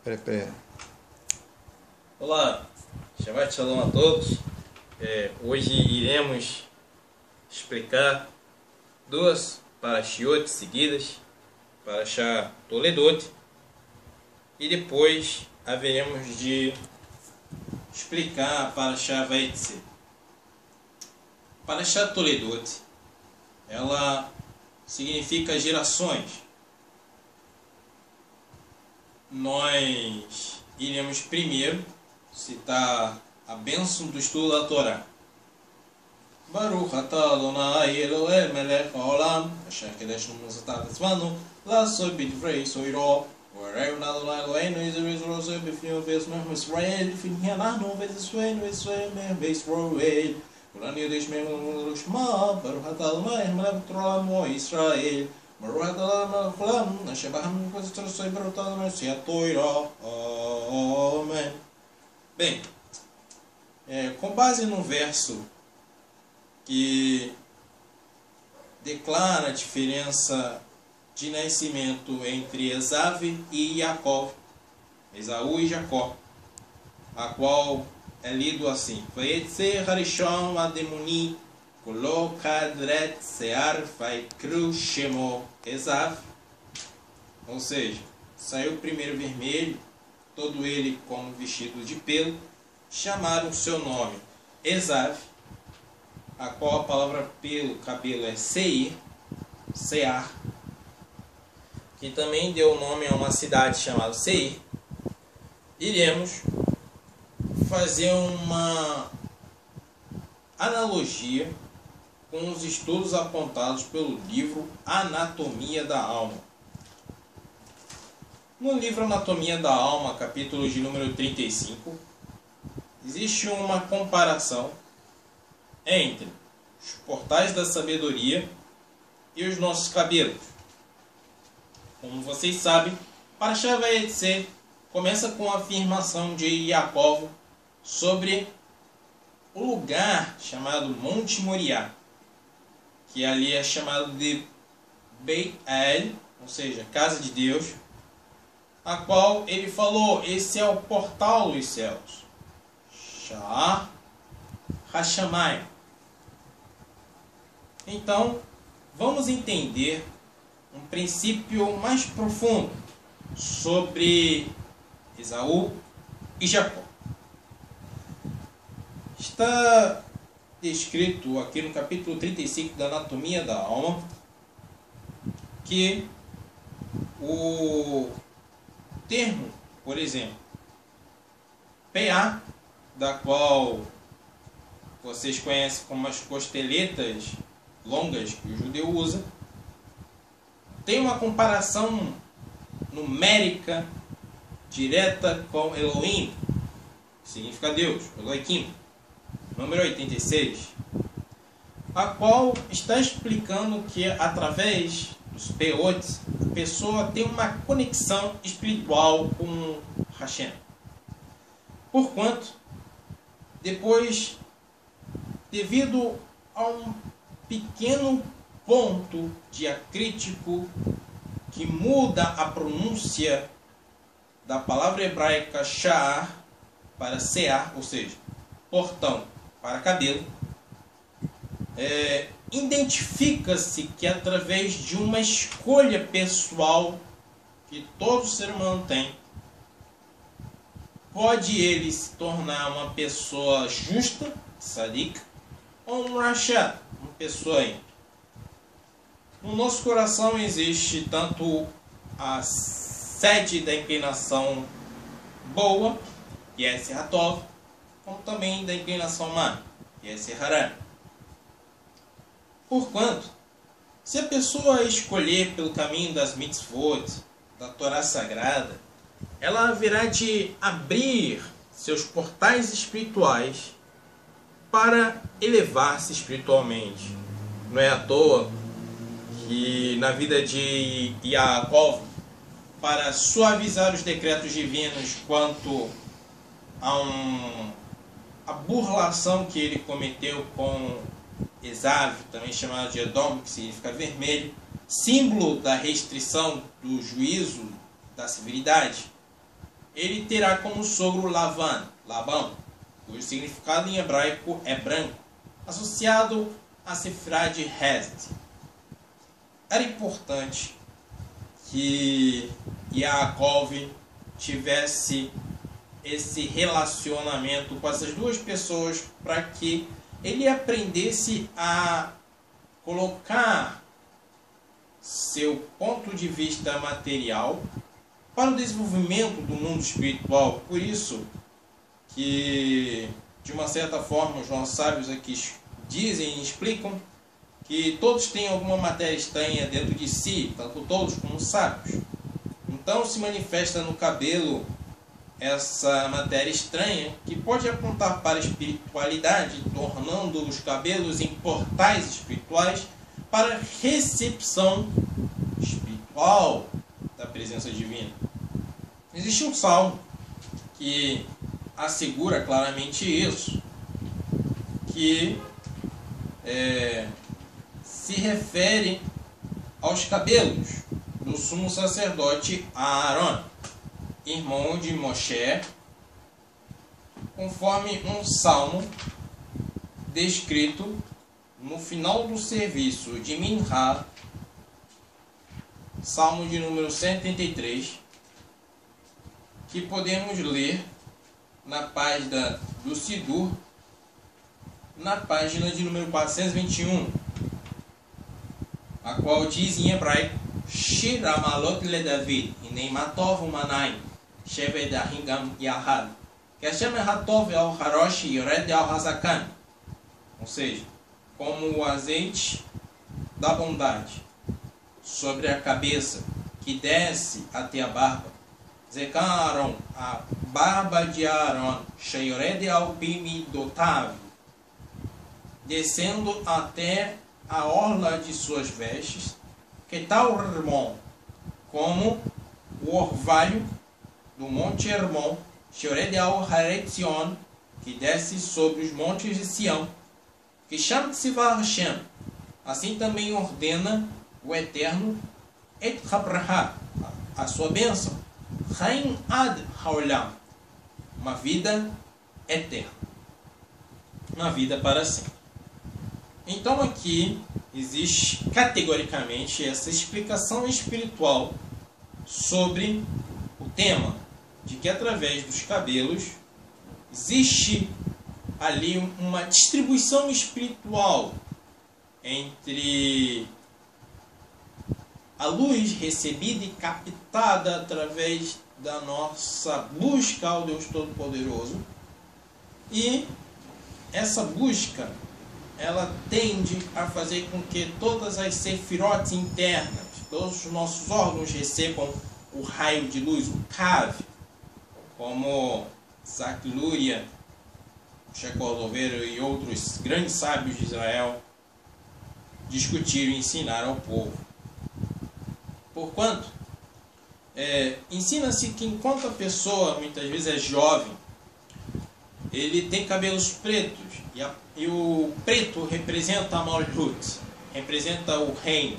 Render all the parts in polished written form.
Peraí. Olá, Shabbat Shalom a todos. Hoje iremos explicar duas parashiot seguidas, Parashá Toledot, e depois haveremos de explicar a Parashá Vayetze. Parashá Toledot, ela significa gerações. Nós iremos primeiro citar a bênção do estudo da Torá. Baruch atah Adonai Elohei melech haolam asher kedeshnu v'nasata tzvanu la'asot b'divrei soiro v'areu Adonai Eloheinu yizrei rosei b'fnim v'esmech Yisrael v'fnim אנחנו v'Yisrael v'Yisrael v'Yisrael כולנו יודעים שמנו לשמה Baruch atah Adonai melech haolam Yisrael Baruch atah melech haolam asher b'ham v'Yisrael Baruch atah Adonai Messiah Torah. Amém. Bem, com base no verso que declara a diferença de nascimento entre Esav e Jacó, Esaú e Jacó, a qual é lido assim: Vayetze harishon ademoni kolo kadret sear vaikru shemo Esav. Ou seja, saiu o primeiro vermelho, todo ele como vestido de pelo, chamaram seu nome Esav, a qual a palavra pelo, cabelo é Seir, Sear, que também deu nome a uma cidade chamada Seir. Iremos fazer uma analogia com os estudos apontados pelo livro Anatomia da Alma. No livro Anatomia da Alma, capítulo de número 35, existe uma comparação entre os portais da sabedoria e os nossos cabelos. Como vocês sabem, Parashá Vayetze começa com a afirmação de Jacó sobre o lugar chamado Monte Moriá, que ali é chamado de Beit El, ou seja, Casa de Deus, a qual ele falou: esse é o portal dos céus, Sha'ar Hashamayim. Então, vamos entender um princípio mais profundo sobre Esaú e Jacó. Está descrito aqui no capítulo 35 da Anatomia da Alma que o termo, por exemplo, PA, da qual vocês conhecem como as costeletas longas que o judeu usa, tem uma comparação numérica direta com Elohim, que significa Deus, Elohim, número 86, a qual está explicando que através dos peotes a pessoa tem uma conexão espiritual com Hashem. Porquanto, depois, devido a um pequeno ponto diacrítico que muda a pronúncia da palavra hebraica Sha'ar para Sear, ou seja, portão para cabelo, identifica-se que através de uma escolha pessoal que todo ser humano tem, pode ele se tornar uma pessoa justa, sadik, ou um rachá, uma pessoa ímpia. No nosso coração existe tanto a sede da inclinação boa, que é esse Hatov, como também da inclinação má, que é esse Haran. Porquanto, se a pessoa escolher pelo caminho das mitzvot, da Torá Sagrada, ela haverá de abrir seus portais espirituais para elevar-se espiritualmente. Não é à toa que na vida de Yaakov, para suavizar os decretos divinos quanto a burlação que ele cometeu com Esav, também chamado de Edom, que significa vermelho, símbolo da restrição, do juízo, da severidade, ele terá como sogro Labão, cujo significado em hebraico é branco, associado a Sefirá de Hesed. Era importante que Yaakov tivesse esse relacionamento com essas duas pessoas para que ele aprendesse a colocar seu ponto de vista material para o desenvolvimento do mundo espiritual. Por isso que, de uma certa forma, os nossos sábios aqui dizem e explicam que todos têm alguma matéria estranha dentro de si, tanto todos como os sábios. Então se manifesta no cabelo essa matéria estranha que pode apontar para a espiritualidade, tornando os cabelos em portais espirituais para a recepção espiritual da presença divina. Existe um salmo que assegura claramente isso, que se refere aos cabelos do sumo sacerdote Aaron, irmão de Moshe, conforme um salmo descrito no final do serviço de Minha, salmo de número 183, que podemos ler na página do Sidur, na página de número 421, a qual diz em hebraico: Shir Amalot le David, Ineimatov Umanai, Sheved Ahingam Yahad, Keshem Hatov al Harosh Yored al Hazakan. Ou seja, como o azeite da bondade sobre a cabeça que desce até a barba, Zekan Aaron, a barba de Aaron, Sheyored al Pimidotav, descendo até a orla de suas vestes, que tal Hermon, como o orvalho do monte Hermon, Sheyored al Haretzion, que desce sobre os montes de Sião, que Sham Tzivah Hashem, assim também ordena o Eterno, Et Habraha, a sua bênção, Chaim Ad Haolam, uma vida eterna, uma vida para sempre. Então aqui existe categoricamente essa explicação espiritual sobre o tema de que através dos cabelos existe ali uma distribuição espiritual entre a luz recebida e captada através da nossa busca ao Deus Todo-Poderoso, e essa busca ela tende a fazer com que todas as sefirotes internas, todos os nossos órgãos recebam o raio de luz, o Kav, como Isaac Luria, Sheco Louveiro e outros grandes sábios de Israel discutiram e ensinaram ao povo. Porquanto, ensina-se que enquanto a pessoa muitas vezes é jovem, ele tem cabelos pretos, e o preto representa a Malhut, representa o reino.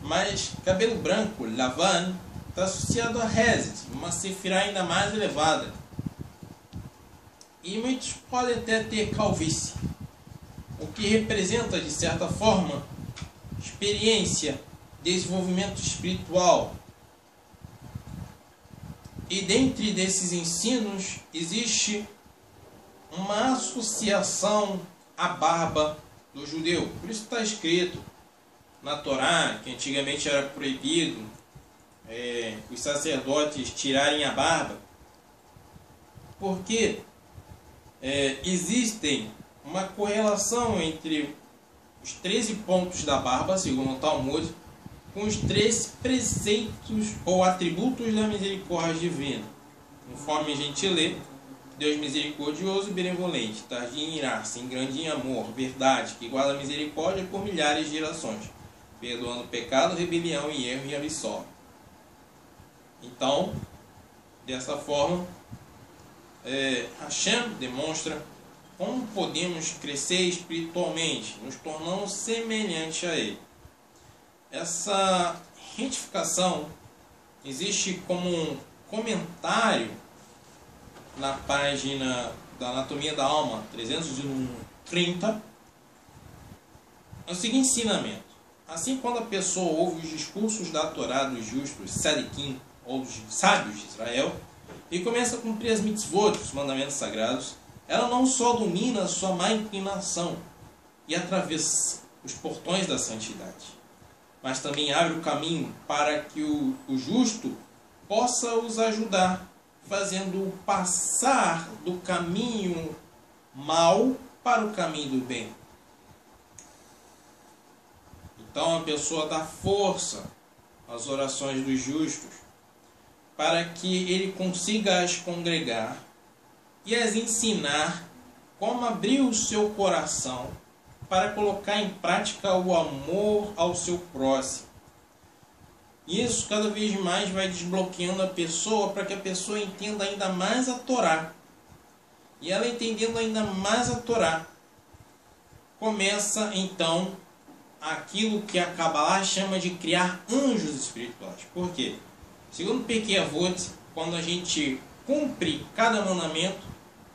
Mas cabelo branco, Lavan, está associado a Hesed, uma sefirá ainda mais elevada. E muitos podem até ter calvície, o que representa, de certa forma, experiência, desenvolvimento espiritual. E dentre desses ensinos existe uma associação à barba do judeu. Por isso está escrito na Torá que antigamente era proibido os sacerdotes tirarem a barba, porque existem uma correlação entre os 13 pontos da barba, segundo o Talmud, com os 13 preceitos ou atributos da misericórdia divina. Conforme a gente lê, Deus misericordioso e benevolente, tardio em irar-se, em grande em amor, verdade, que guarda a misericórdia por milhares de gerações, perdoando pecado, rebelião e erro e absolve. Então, dessa forma, Hashem demonstra como podemos crescer espiritualmente, nos tornando semelhantes a Ele. Essa retificação existe como um comentário na página da Anatomia da Alma 330 é o seguinte ensinamento. Assim, quando a pessoa ouve os discursos da Torá dos justos, Sadiquim, ou dos sábios de Israel, e começa a cumprir as mitzvot, os mandamentos sagrados, ela não só domina a sua má inclinação e atravessa os portões da santidade, mas também abre o caminho para que o justo possa os ajudar, fazendo-o passar do caminho mau para o caminho do bem. Então a pessoa dá força às orações dos justos para que ele consiga as congregar e as ensinar como abrir o seu coração para colocar em prática o amor ao seu próximo. Isso cada vez mais vai desbloqueando a pessoa para que a pessoa entenda ainda mais a Torá. E ela entendendo ainda mais a Torá, começa então aquilo que a Kabbalah chama de criar anjos espirituais. Por quê? Segundo Pirkei Avot, quando a gente cumpre cada mandamento,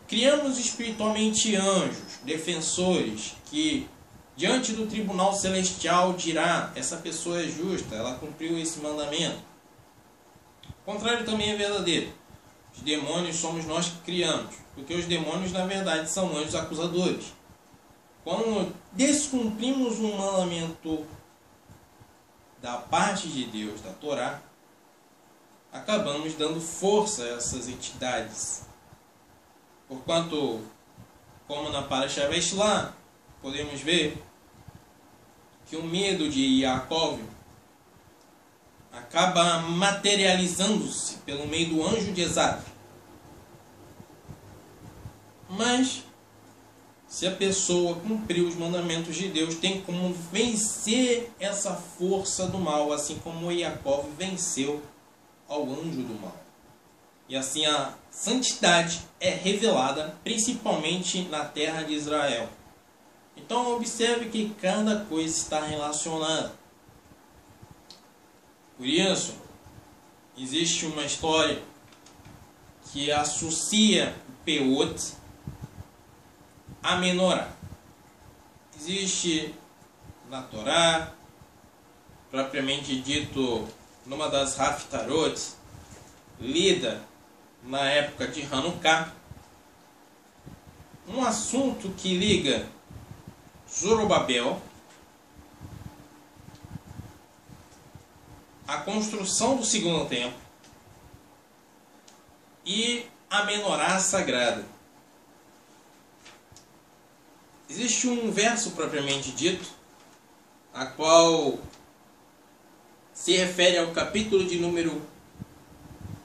criamos espiritualmente anjos, defensores, que diante do tribunal celestial dirá: essa pessoa é justa, ela cumpriu esse mandamento. O contrário também é verdadeiro. Os demônios somos nós que criamos, porque os demônios na verdade são anjos acusadores. Quando descumprimos um mandamento da parte de Deus, da Torá, acabamos dando força a essas entidades. Porquanto, como na Parashá Vayishlach, podemos ver que o medo de Yaakov acaba materializando-se pelo meio do anjo de Esav. Mas, se a pessoa cumprir os mandamentos de Deus, tem como vencer essa força do mal, assim como Yaakov venceu ao anjo do mal. E assim a santidade é revelada principalmente na terra de Israel. Então observe que cada coisa está relacionada. Por isso, existe uma história que associa o Peot a menorá. Existe na Torá, propriamente dito, numa das Haftarot, lida na época de Hanukkah, um assunto que liga Zorobabel, a construção do segundo templo e a menorá sagrada. Existe um verso propriamente dito, a qual se refere ao capítulo de número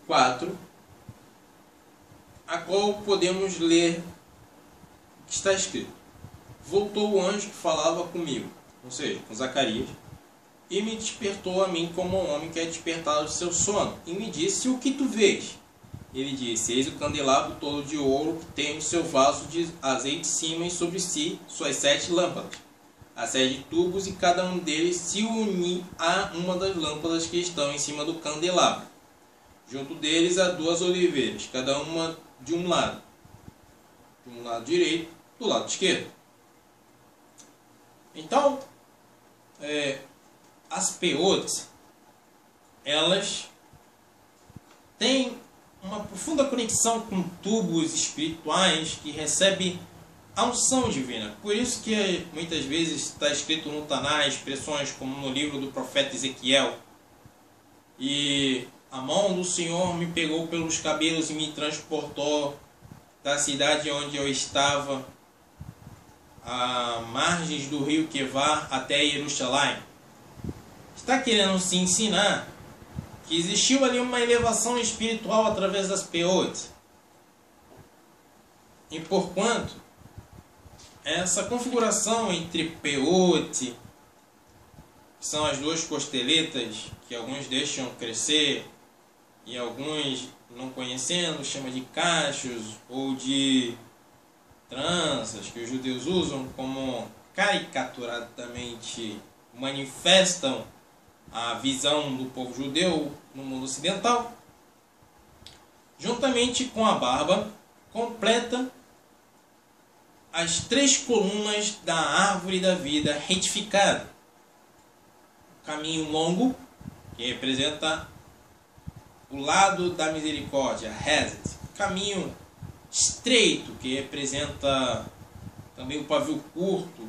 4, a qual podemos ler o que está escrito: voltou o anjo que falava comigo, ou seja, com Zacarias, e me despertou a mim como um homem que é despertado do seu sono, e me disse: o que tu vês? Ele disse: eis o candelabro todo de ouro que tem o seu vaso de azeite em cima e sobre si suas 7 lâmpadas, a 7 tubos, e cada um deles se une a uma das lâmpadas que estão em cima do candelabro. Junto deles há 2 oliveiras, cada uma de um lado direito, do lado esquerdo. Então, as peotes, elas têm uma profunda conexão com tubos espirituais que recebem a unção divina. Por isso que muitas vezes está escrito no Taná expressões como no livro do profeta Ezequiel: e a mão do Senhor me pegou pelos cabelos e me transportou da cidade onde eu estava, à margens do rio Quevar, até Jerusalém. Está querendo se ensinar que existiu ali uma elevação espiritual através das peotes. E porquanto essa configuração entre peote, que são as 2 costeletas que alguns deixam crescer e alguns, não conhecendo, chamam de cachos ou de tranças, que os judeus usam como caricaturadamente manifestam a visão do povo judeu no mundo ocidental. juntamente com a barba, completa as 3 colunas da árvore da vida retificada. O caminho longo, que representa o lado da misericórdia, Hesed. O caminho estreito, que representa também o pavio curto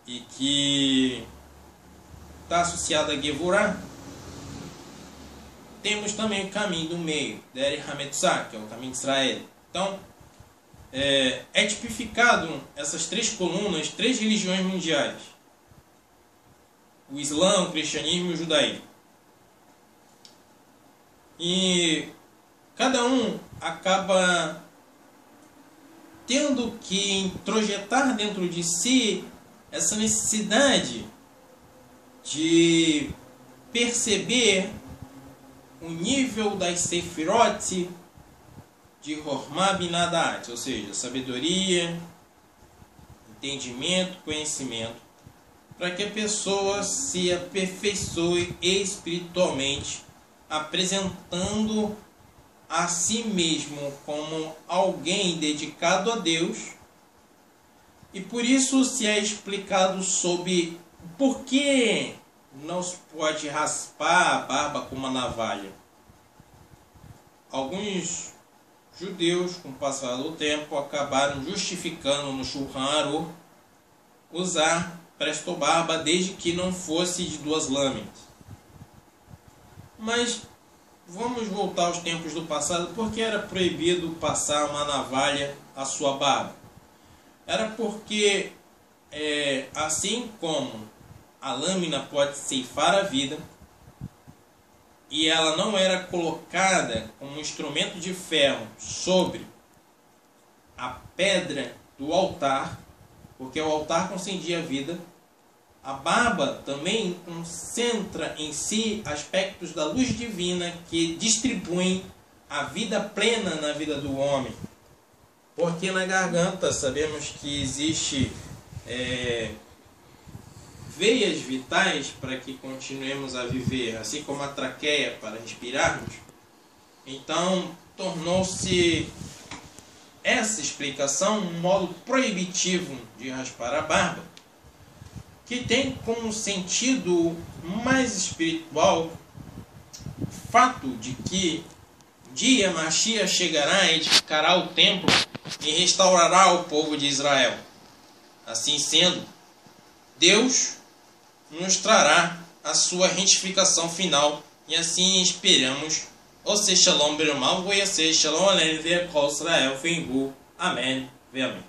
e que está associado a Gevurah. Temos também o caminho do meio, Derech HaMetzah, que é o caminho de Israel. Então, é tipificado essas 3 colunas, 3 religiões mundiais: o Islã, o cristianismo e o judaísmo. E cada um acaba tendo que introjetar dentro de si essa necessidade de perceber o nível das Sefirot de Hormah Binah Da'at, ou seja, sabedoria, entendimento, conhecimento, para que a pessoa se aperfeiçoe espiritualmente, apresentando a si mesmo como alguém dedicado a Deus. E por isso se é explicado sobre por que não se pode raspar a barba com uma navalha. Alguns judeus, com o passar do tempo, acabaram justificando no Shulchan Aruch usar presto-barba desde que não fosse de 2 lâminas. Mas vamos voltar aos tempos do passado. Por que era proibido passar uma navalha à sua barba? Era porque, assim como a lâmina pode ceifar a vida, e ela não era colocada como um instrumento de ferro sobre a pedra do altar, porque o altar concendia a vida, a barba também concentra em si aspectos da luz divina que distribuem a vida plena na vida do homem. Porque na garganta sabemos que existe veias vitais para que continuemos a viver, assim como a traqueia para respirarmos. Então tornou-se essa explicação um modo proibitivo de raspar a barba, que tem como sentido mais espiritual o fato de que um dia Mashiach chegará, edificará o templo e restaurará o povo de Israel. Assim sendo, Deus nos trará a sua retificação final, e assim esperamos. Ose Shalom Berumal, Voyase Shalom Aleinu Ve'Kol Israel Fengu. Amém. Amém.